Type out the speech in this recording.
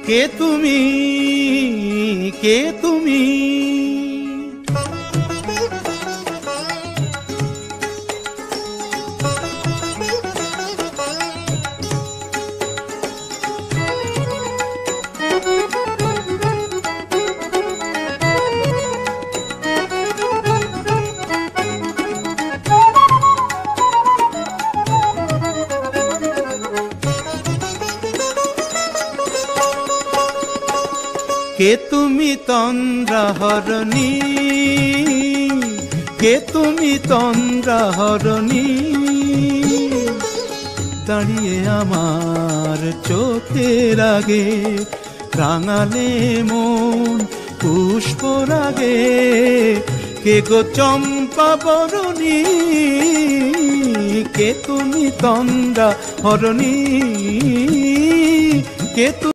কে তুমি, কে তুমি? কে তুমি তন্দ্রাহরণী, কে তুমি তন্দ্রাহরণী? দাঁড়িয়ে আমার চোখের আগে রাঙালে মন পুষ্পরাগে। কে গো চম্পা বরণী, কে তুমি তন্দ্রাহরণী?